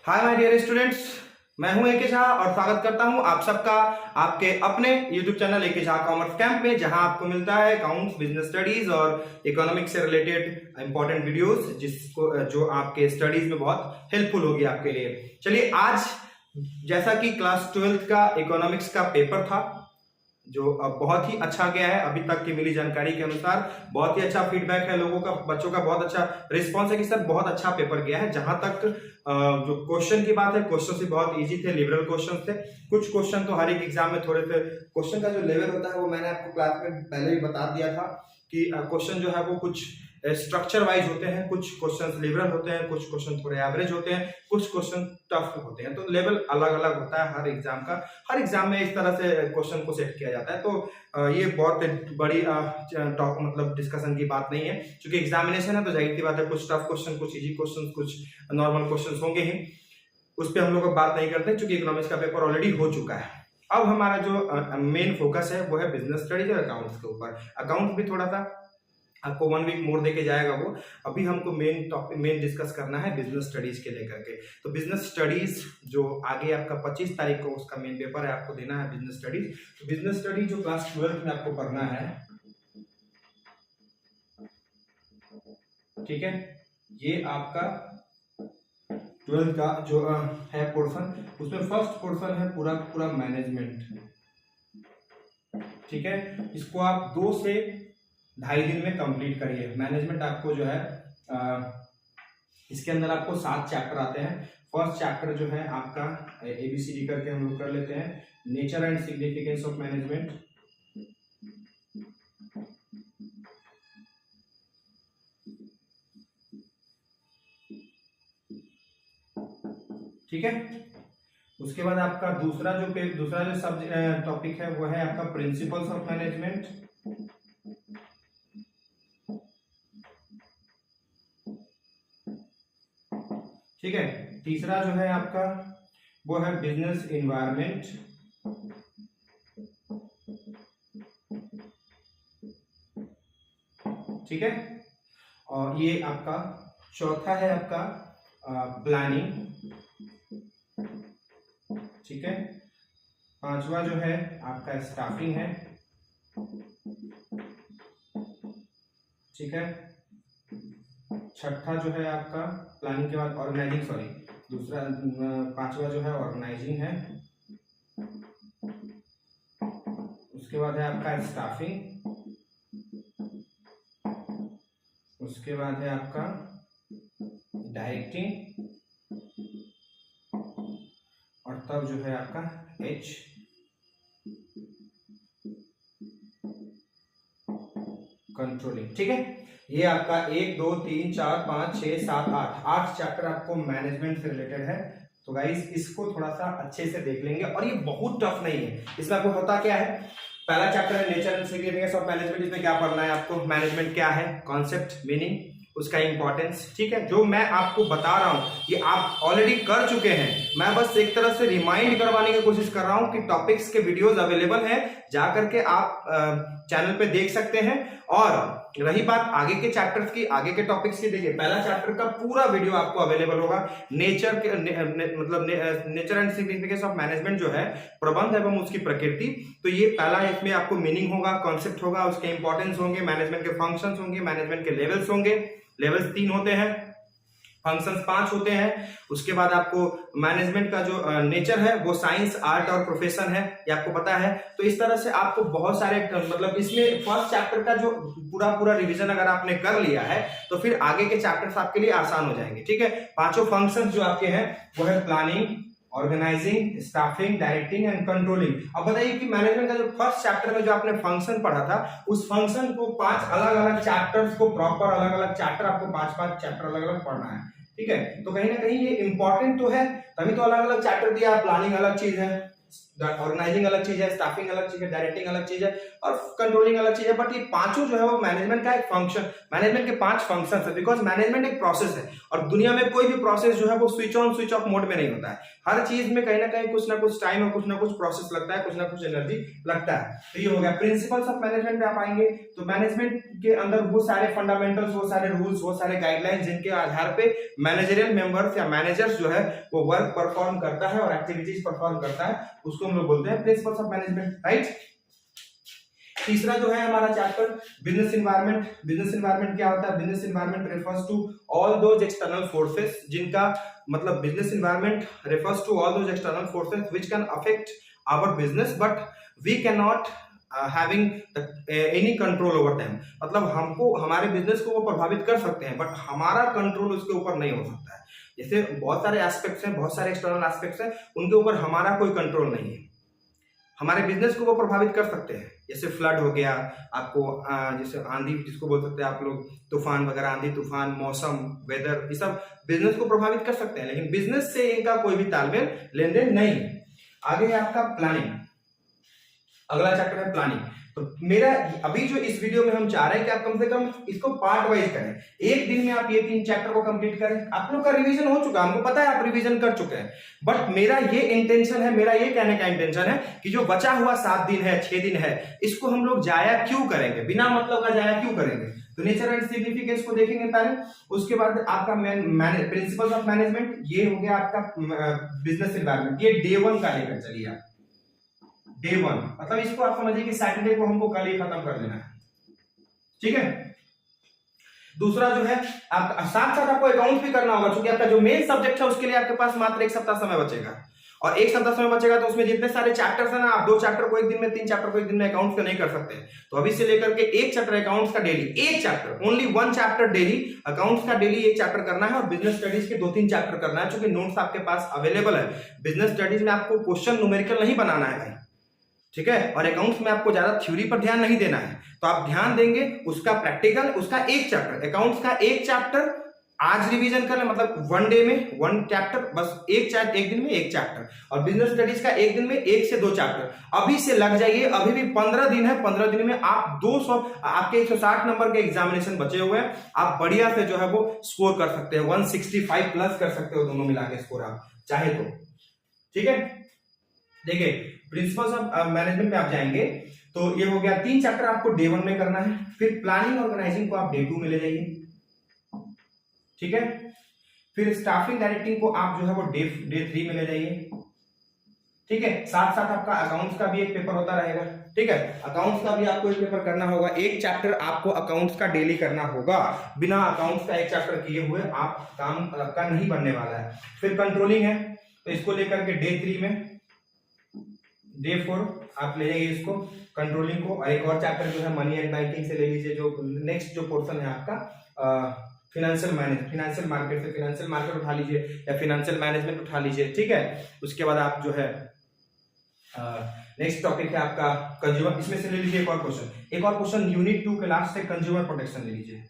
Hi my dear students, मैं हूं ए के झा और स्वागत करता हूं आप सबका आपके अपने YouTube चैनल ए के झा कॉमर्स कैंप में, जहां आपको मिलता है अकाउंट्स, बिजनेस स्टडीज और इकोनॉमिक्स से रिलेटेड इंपॉर्टेंट वीडियोस जो आपके स्टडीज में बहुत हेल्पफुल होगी आपके लिए। चलिए, आज जैसा कि क्लास 12th का इकोनॉमिक्स का पेपर था जो अब बहुत ही अच्छा गया है, अभी तक की मिली जानकारी के अनुसार बहुत ही अच्छा फीडबैक है लोगों का, बच्चों का बहुत अच्छा रिस्पांस है कि सर बहुत अच्छा पेपर गया है। जहां तक जो क्वेश्चन की बात है, क्वेश्चन भी बहुत इजी थे, लिबरल क्वेश्चन थे। कुछ क्वेश्चन तो हर एक एग्जाम में थोड़े थे। क्वेश्चन का जो लेवल होता है वो मैंने आपको क्लास में पहले ही बता दिया था कि क्वेश्चन जो है वो कुछ स्ट्रक्चर वाइज होते हैं, कुछ क्वेश्चन लिबरल होते हैं, कुछ क्वेश्चन थोड़े एवरेज होते हैं, कुछ क्वेश्चन टफ होते हैं। तो लेवल अलग अलग होता है हर एग्जाम का। हर एग्जाम में इस तरह से क्वेश्चन को सेट किया जाता है। तो ये बहुत बड़ी मतलब डिस्कशन की बात नहीं है, क्योंकि एग्जामिनेशन है तो जाहिर सी बात है कुछ टफ क्वेश्चन, कुछ इजी क्वेश्चन, कुछ नॉर्मल क्वेश्चन होंगे ही। उस पर हम लोग बात नहीं करते क्योंकि इकोनॉमिक्स का पेपर ऑलरेडी हो चुका है। अब हमारा जो मेन फोकस है वो है बिजनेस स्टडीज और अकाउंट्स के ऊपर। अकाउंट भी थोड़ा सा आपको 1 वीक मोर देके जाएगा वो। अभी हमको मेन डिस्कस करना है बिजनेस स्टडीज के लेकर के। तो बिजनेस स्टडीज जो आगे आपका 25 तारीख को उसका मेन पेपर है, आपको देना है बिजनेस स्टडीज। तो बिजनेस स्टडीज जो क्लास 12th में आपको पढ़ना है, ठीक है, ये आपका 12th का जो है पोर्शन, उसमें फर्स्ट पोर्शन है पूरा मैनेजमेंट। ठीक है, इसको आप 2 से 2.5 दिन में कंप्लीट करिए। मैनेजमेंट आपको जो है इसके अंदर आपको 7 चैप्टर आते हैं। फर्स्ट चैप्टर जो है आपका ABCD करके हम लोग कर लेते हैं, nature and significance of management. ठीक है, उसके बाद आपका दूसरा जो सब टॉपिक है वो है आपका प्रिंसिपल्स ऑफ मैनेजमेंट। ठीक है, तीसरा जो है आपका वो है बिजनेस एनवायरनमेंट। ठीक है, और ये आपका चौथा है आपका प्लानिंग। ठीक है, पांचवा जो है आपका स्टाफिंग है। ठीक है, छठा जो है आपका प्लानिंग के बाद ऑर्गेनाइजिंग, पांचवा जो है ऑर्गेनाइजिंग है। उसके बाद है आपका स्टाफिंग। उसके बाद है आपका डायरेक्टिंग, और तब जो है आपका H कंट्रोलिंग। ठीक है, ये आपका 1 2 3 4 5 6 7 8 चैप्टर आपको मैनेजमेंट से रिलेटेड है। तो गाइस इसको थोड़ा सा अच्छे से देख लेंगे, और ये बहुत टफ नहीं है। इसमें आपको होता क्या है, पहला चैप्टर है nature and significance of management. इसमें क्या पढ़ना है आपको, मैनेजमेंट क्या है, कॉन्सेप्ट, मीनिंग, उसका इंपॉर्टेंस। ठीक है, जो मैं आपको बता रहा हूं ये आप ऑलरेडी कर चुके हैं। मैं बस एक तरह से रिमाइंड करवाने की कोशिश कर रहा हूं कि टॉपिक्स के वीडियोस अवेलेबल हैं, जाकर के आप चैनल पे देख सकते हैं। और रही बात आगे के चैप्टर्स की, आगे के टॉपिक्स की, देखिए पहला चैप्टर का पूरा वीडियो आपको अवेलेबल होगा। Nature and significance of management जो है, प्रबंध एवं उसकी प्रकृति। तो ये पहला, इसमें आपको मीनिंग होगा, कॉन्सेप्ट होगा, उसके इंपॉर्टेंस होंगे, मैनेजमेंट के फंक्शंस होंगे, मैनेजमेंट के लेवल्स होंगे। लेवल्स 3 होते हैं, फंक्शंस 5 होते हैं। उसके बाद आपको मैनेजमेंट का जो नेचर है वो साइंस, आर्ट और प्रोफेशन है, ये आपको पता है। तो इस तरह से आपको बहुत सारे मतलब इसमें फर्स्ट चैप्टर का जो पूरा रिवीजन अगर आपने कर लिया है तो फिर आगे के चैप्टर्स आपके लिए आसान हो जाएंगे। ठीक है, 5 फंक्शंस जो आपके हैं वो है planning, organising, staffing, directing and controlling. अब बताइए कि मैनेजमेंट का जो फर्स्ट चैप्टर में जो आपने फंक्शन पढ़ा था, उस फंक्शन को 5 अलग अलग चैप्टर्स को प्रॉपर अलग अलग चैप्टर आपको 5 चैप्टर अलग अलग पढ़ना है। ठीक है, तो कहीं ना कहीं ये इंपॉर्टेंट तो है, तभी तो अलग अलग चैप्टर दिया। प्लानिंग अलग चीज है, ऑर्गेनाइजिंग अलग चीज है, स्टाफिंग अलग चीज है, डायरेक्टिंग अलग चीज है और कंट्रोलिंग अलग चीज है। बट ये पांचों जो है वो मैनेजमेंट का एक फंक्शन, मैनेजमेंट के 5 फंक्शन है, बिकॉज मैनेजमेंट एक प्रोसेस है और दुनिया में कोई भी प्रोसेस जो है वो switch on switch off mode में नहीं होता है। हर चीज में कहीं ना कहीं कुछ ना कुछ टाइम और कुछ ना कुछ प्रोसेस लगता है, कुछ ना कुछ एनर्जी लगता है। तो ये हो गया प्रिंसिपल्स ऑफ मैनेजमेंट पे आप आएंगे तो मैनेजमेंट के अंदर वो सारे फंडामेंटल्स, वो सारे रूल्स, वो सारे गाइडलाइंस जिनके आधार पे मैनेजरियल मेंबर्स या मैनेजर्स जो है वो वर्क परफॉर्म करता है और एक्टिविटीज परफॉर्म करता है, उसको हम लोग बोलते हैं प्रिंसिपल्स ऑफ मैनेजमेंट, राइट। तीसरा जो है हमारा chapter business environment. Business environment क्या होता है? Business environment refers to all those external forces, जिनका मतलब business environment refers to all those external forces which can affect our business but we can not having any control over them. मतलब हमको हमारे business को वो प्रभावित कर सकते हैं बट हमारा कंट्रोल उसके ऊपर नहीं हो सकता है। जैसे बहुत सारे एस्पेक्ट्स हैं, बहुत सारे एक्सटर्नल एस्पेक्ट्स हैं, उनके ऊपर हमारा कोई कंट्रोल नहीं है। हमारे बिजनेस को वो प्रभावित कर सकते हैं, जैसे फ्लड हो गया आपको, जैसे आंधी जिसको बोल सकते हैं आप लोग, तूफान वगैरह, आंधी तूफान, मौसम, वेदर, ये सब बिजनेस को प्रभावित कर सकते हैं, लेकिन बिजनेस से इनका कोई भी तालमेल लेन देन नहीं। आगे है आपका प्लानिंग, अगला चैप्टर है प्लानिंग। तो मेरा अभी जो इस वीडियो में हम चाह रहे हैं कि आप कम से कम इसको पार्ट वाइज करें, एक दिन में आप ये 3 चैप्टर को कंप्लीट करें। आप लोग का रिवीजन हो चुका है, हमको पता है आप रिवीजन कर चुके हैं, बट मेरा ये इंटेंशन है, मेरा ये कहने का इंटेंशन है कि जो बचा हुआ 7 दिन है, 6 दिन है, इसको हम लोग जाया क्यों करेंगे, बिना मतलब का जाया क्यों करेंगे। तो नेचर एंड सिग्निफिकेंस को देखेंगे पहले, उसके बाद आपका प्रिंसिपल्स ऑफ मैनेजमेंट, ये हो गया आपका बिजनेस एनवायरनमेंट, ये डे 1 का लेकर चलिए आप। डे 1 मतलब इसको आप समझिए कि सैटरडे को हमको कल ही खत्म कर लेना है, ठीक है। दूसरा जो है आप साथ साथ आपको अकाउंट भी करना होगा, क्योंकि आपका जो मेन सब्जेक्ट है उसके लिए आपके पास मात्र 1 सप्ताह समय बचेगा, और 1 सप्ताह समय बचेगा तो उसमें जितने सारे चैप्टर्स है ना, आप 2 चैप्टर को एक दिन में, 3 चैप्टर को एक दिन में अकाउंट्स का नहीं कर सकते। तो अभी से लेकर के 1 चैप्टर अकाउंट्स का daily, 1 chapter, only 1 chapter daily accounts का डेली 1 चैप्टर करना है, और बिजनेस स्टडीज के 2-3 चैप्टर करना है, क्योंकि नोट्स आपके पास अवेलेबल है। बिजनेस स्टडीज में आपको क्वेश्चन न्यूमेरिकल नहीं बनाना है भाई, ठीक है, और अकाउंट्स में आपको ज्यादा थ्योरी पर ध्यान नहीं देना है, तो आप ध्यान देंगे उसका प्रैक्टिकल, उसका 1 चैप्टर, अकाउंट्स का 1 चैप्टर आज रिवीजन कर ले, मतलब 1 डे में 1 चैप्टर, बस एक दिन में 1 चैप्टर, और बिजनेस स्टडीज का एक दिन में 1 से 2 चैप्टर। अभी से लग जाइए, अभी भी 15 दिन है, 15 दिन में आप 200, आपके 160 नंबर के एग्जामिनेशन बचे हुए हैं, आप बढ़िया से जो है वो स्कोर कर सकते हैं, 165 प्लस कर सकते हो, दोनों मिला के स्कोर आप चाहे तो, ठीक है। देखिए प्रिंसिपल्स ऑफ मैनेजमेंट में आप जाएंगे तो ये हो गया 3 चैप्टर आपको डे 1 में करना है, फिर प्लानिंग ऑर्गेनाइजिंग को आप डे 2 में ले जाइए, ठीक है। फिर स्टाफिंग डायरेक्टिंग को आप जो है वो डे 3 में ले जाइए, ठीक है। साथ साथ आपका अकाउंट्स का भी एक पेपर होता रहेगा, ठीक है, अकाउंट्स का भी आपको एक पेपर करना होगा, 1 चैप्टर आपको अकाउंट्स का डेली करना होगा, बिना अकाउंट्स का 1 चैप्टर किए हुए आप काम का नहीं बनने वाला है। फिर कंट्रोलिंग है, तो इसको लेकर के डे 3 में, डे 4 आप ले जाइए इसको, कंट्रोलिंग को, और एक और चैप्टर जो है मनी एंड बैंकिंग से ले लीजिए, जो नेक्स्ट जो पोर्शन है आपका फिनेंशियल मार्केट से फिनेंशियल मार्केट उठा लीजिए, या फिनेंशियल मैनेजमेंट उठा लीजिए, ठीक है। उसके बाद आप जो है नेक्स्ट टॉपिक है आपका कंज्यूमर, इसमें से ले लीजिए एक और क्वेश्चन यूनिट 2 के लास्ट से कंज्यूमर प्रोटेक्शन ले लीजिए।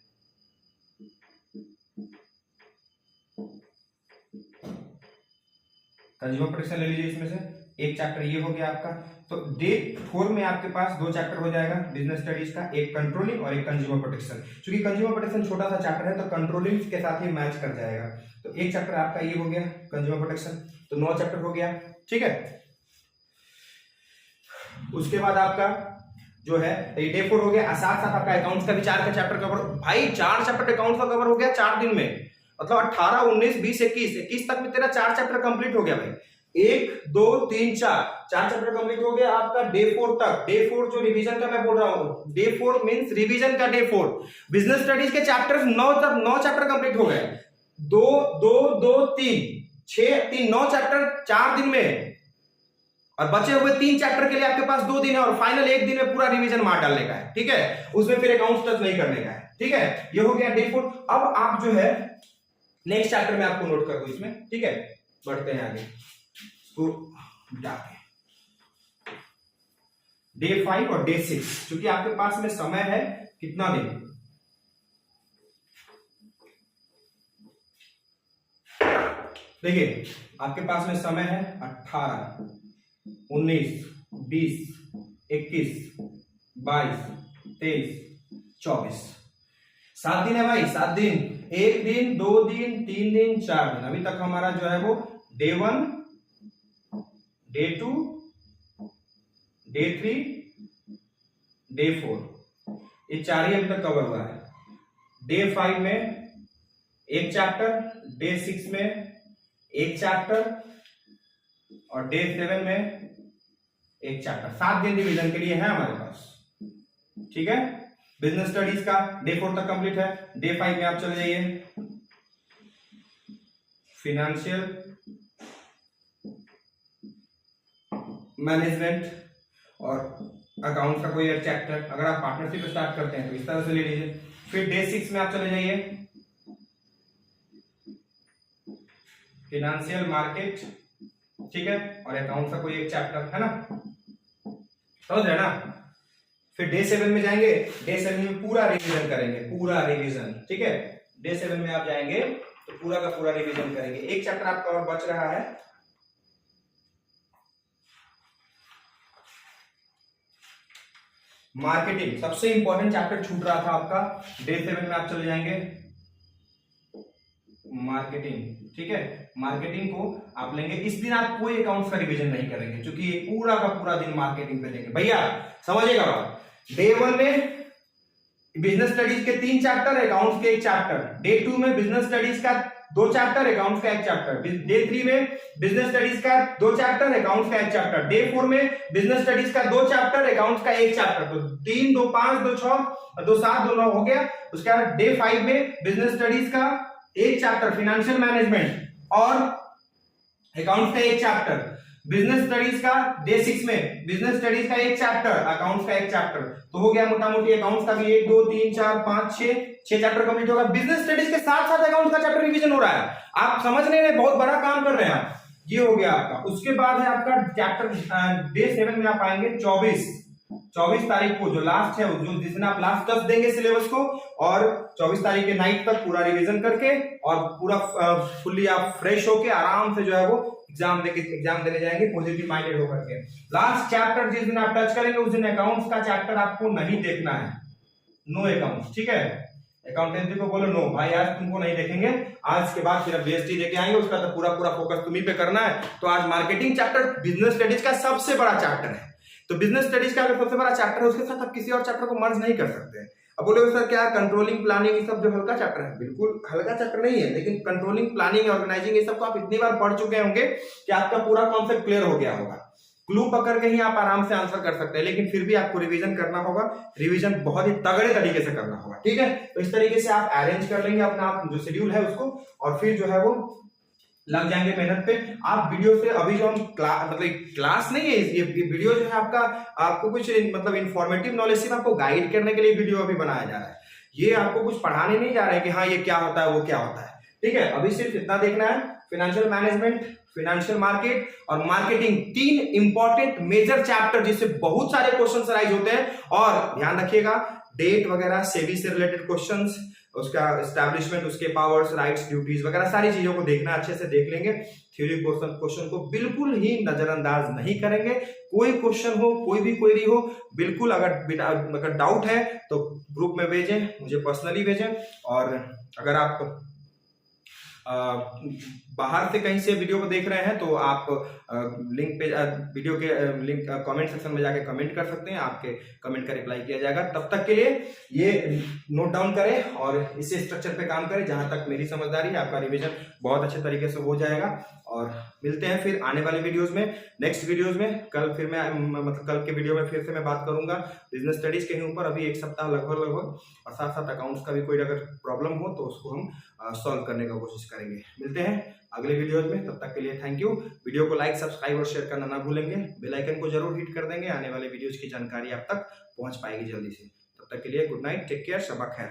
कंज्यूमर प्रोटेक्शन ले लीजिए, इसमें से 1 चैप्टर ये हो गया आपका। तो डे 4 में आपके पास 2 चैप्टर हो जाएगा बिजनेस स्टडीज का, एक कंट्रोलिंग और एक कंज्यूमर प्रोटेक्शन। क्योंकि कंज्यूमर प्रोटेक्शन छोटा सा चैप्टर है तो कंट्रोलिंग के साथ ही मैच कर जाएगा। तो 1 चैप्टर आपका ये हो गया कंज्यूमर प्रोटेक्शन, तो 9 चैप्टर हो गया, ठीक है। उसके बाद आपका जो है डे 4 हो गया, साथ साथ आपका अकाउंट्स का भी 4 का चैप्टर कवर, भाई 4 चैप्टर अकाउंट्स का कवर हो गया 4 दिन में, मतलब 18, 19, 20, 21 तक में तेरा 4 चैप्टर कंप्लीट हो गया भाई। 1, 2, 3, 4 चैप्टर कंप्लीट हो गया आपका डे 4 तक। डे 4 जो रिवीजन का मैं बोल रहा हूँ, डे 4 मींस रिवीजन का डे 4। बिजनेस स्टडीज के चैप्टर्स 9 चैप्टर कंप्लीट हो गए, 2, 2, 2, 3, 6, 3, 9 चैप्टर 4 दिन में, और बचे हुए 3 चैप्टर के लिए आपके पास 2 दिन है, और फाइनल 1 दिन में पूरा रिवीजन मार डालने का है, ठीक है। उसमें फिर अकाउंट्स टच नहीं करने का है, ठीक है। ये हो गया डे 4। अब आप जो है नेक्स्ट चैप्टर में आपको नोट कर दो इसमें, ठीक है। बढ़ते हैं आगे, तो डे 5 और डे 6, क्योंकि आपके पास में समय है कितना दिन, देखिए आपके पास में समय है 18, 19, 20, 21, 22, 23, 24। 7 दिन है भाई, 7 दिन, 1 दिन, 2 दिन, 3 दिन, 4 दिन। अभी तक हमारा जो है वो डे 1, डे 2, डे 3, डे 4, ये 4 ही अभी तक कवर हुआ है। डे 5 में एक चैप्टर, डे 6 में एक चैप्टर और डे 7 में एक चैप्टर। 7 दिन रिवीजन के लिए है हमारे पास, ठीक है। बिजनेस स्टडीज का डे 4 तक कंप्लीट है। डे 5 में आप चले जाइए फिनेंशियल मैनेजमेंट और अकाउंट का कोई एक चैप्टर। अगर आप पार्टनरशिप स्टार्ट करते हैं तो इस तरह से ले लीजिए। फिर डे 6 में आप चले जाइए फिनेंशियल मार्केट, ठीक है, और अकाउंट का कोई एक चैप्टर, है ना, समझ रहे ना। फिर डे 7 में जाएंगे, डे 7 में पूरा रिवीजन करेंगे, पूरा रिवीजन, ठीक है। डे 7 में आप जाएंगे तो पूरा का पूरा रिवीजन करेंगे। एक चैप्टर आपका और बच रहा है, मार्केटिंग। सबसे इंपॉर्टेंट चैप्टर छूट रहा था आपका। डे 7 में आप चले जाएंगे मार्केटिंग, ठीक है। मार्केटिंग को आप लेंगे। इस दिन आप कोई अकाउंट्स का रिवीजन नहीं करेंगे क्योंकि ये पूरा का पूरा दिन मार्केटिंग पे देंगे। भैया समझिएगा बात। डे 1 में बिजनेस स्टडीज के 3 चैप्टर, अकाउंट्स के 1 चैप्टर। डे 2 में बिजनेस स्टडीज का 2 चैप्टर, अकाउंट्स का 1 चैप्टर। डे 3 में बिजनेस स्टडीज का 2 चैप्टर, अकाउंट्स का 1 चैप्टर। डे 4 में बिजनेस स्टडीज का 2 चैप्टर, अकाउंट्स का 1 चैप्टर। तो 3, 2, 5, 2, 6, 2, 7, 2, 9 हो गया। उसके बाद डे 5 में बिजनेस स्टडीज का 1 चैप्टर फिनेंशियल मैनेजमेंट और अकाउंट्स का 1 चैप्टर। बिजनेस स्टडीज का डे 6 में बिजनेस स्टडीज का 1 चैप्टर, अकाउंट्स का 1 चैप्टर। तो हो गया मोटा मोटी अकाउंट्स का भी 1, 2, 3, 4, 5, 6 चैप्टर कंप्लीट होगा। बिजनेस स्टडीज के साथ साथ अकाउंट्स का चैप्टर रिवीजन हो रहा है। आप समझ नहीं रहे, बहुत बड़ा काम कर रहे हैं आप। ये हो गया आपका। उसके बाद है आपका चैप्टर डे 7 में आप आएंगे 24 तारीख को, जो लास्ट है, जो जिस दिन आप लास्ट टच देंगे सिलेबस को, और 24 तारीख के नाइट तक पूरा रिवीजन करके और पूरा फुल्ली आप फ्रेश होके आराम से जो है वो एग्जाम देने जाएंगे पॉजिटिव माइंडेड होकर के। लास्ट चैप्टर जिस दिन आप टच करेंगे उस दिन अकाउंट्स का चैप्टर आपको नहीं देखना है। नो अकाउंट्स, ठीक है। अकाउंटेंसी को बोलो नो भाई, आज तुमको नहीं देखेंगे। आज के बाद फिर बीएसटी देके आएंगे, उसका तो पूरा फोकस तुम्ही पे करना है। तो आज मार्केटिंग चैप्टर बिजनेस स्टडीज का सबसे बड़ा चैप्टर है। तो बिजनेस स्टडीज का अगर सबसे बड़ा चैप्टर है, उसके साथ आप किसी और चैप्टर को मर्ज नहीं कर सकते। अब बोले सर क्या कंट्रोलिंग प्लानिंग ये सब जो हल्का चैप्टर है, बिल्कुल हल्का चैप्टर नहीं है, लेकिन कंट्रोलिंग प्लानिंग ऑर्गेनाइजिंग ये सब को आप इतनी बार पढ़ चुके होंगे कि आपका पूरा कॉन्सेप्ट क्लियर हो गया होगा। क्लू पकड़ के ही आप आराम से आंसर कर सकते हैं, लेकिन फिर भी आपको रिवीजन करना होगा। रिवीजन बहुत ही तगड़े तरीके से करना होगा, ठीक है। तो इस तरीके से आप अरेंज कर लेंगे अपना जो शेड्यूल है उसको, और फिर जो है वो लग जाएंगे मेहनत पे। आप वीडियो से अभी जो हम क्लास नहीं है, ये वीडियो जो है आपका, आपको कुछ मतलब इंफॉर्मेटिव नॉलेज सिर्फ आपको गाइड करने के लिए वीडियो अभी बनाया जा रहा है। ये आपको कुछ पढ़ाने नहीं जा रहे हैं कि हाँ ये क्या होता है वो क्या होता है, ठीक है। अभी सिर्फ इतना देखना है, फिनेंशियल मैनेजमेंट, फिनेंशियल मार्केट और मार्केटिंग, 3 इंपॉर्टेंट मेजर चैप्टर जिससे बहुत सारे क्वेश्चन राइज होते हैं। और ध्यान रखिएगा डेट वगैरह, सेबी से रिलेटेड क्वेश्चंस, उसका एस्टैब्लिशमेंट, उसके पावर्स, राइट्स, ड्यूटीज वगैरह सारी चीजों को देखना, अच्छे से देख लेंगे। थ्योरी क्वेश्चन को बिल्कुल ही नजरअंदाज नहीं करेंगे। कोई क्वेश्चन हो, कोई भी क्वेरी हो, बिल्कुल अगर डाउट है तो ग्रुप में भेजें, मुझे पर्सनली भेजें। और अगर आप बाहर से कहीं से वीडियो को देख रहे हैं तो आप लिंक पे, वीडियो के लिंक कमेंट सेक्शन में जाके कमेंट कर सकते हैं, आपके कमेंट का रिप्लाई किया जाएगा। तब तक के लिए ये नोट डाउन करें और इसी स्ट्रक्चर पे काम करें। जहां तक मेरी समझदारी है, आपका रिवीजन बहुत अच्छे तरीके से हो जाएगा। और मिलते हैं फिर आने वाले वीडियोस में, नेक्स्ट वीडियोस में। कल फिर मैं मतलब कल के वीडियो में फिर से मैं बात करूंगा बिजनेस स्टडीज के ऊपर। अभी 1 सप्ताह लगभग, और साथ साथ अकाउंट्स का भी कोई अगर प्रॉब्लम हो तो उसको हम सॉल्व करने का कोशिश करेंगे। मिलते हैं अगले वीडियोज में, तब तक के लिए थैंक यू। वीडियो को लाइक, सब्सक्राइब और शेयर करना ना भूलेंगे। बेल आइकन को जरूर हिट कर देंगे, आने वाले वीडियोज की जानकारी आप तक पहुंच पाएगी जल्दी से। तब तक के लिए good night, take care, Shaba खैर।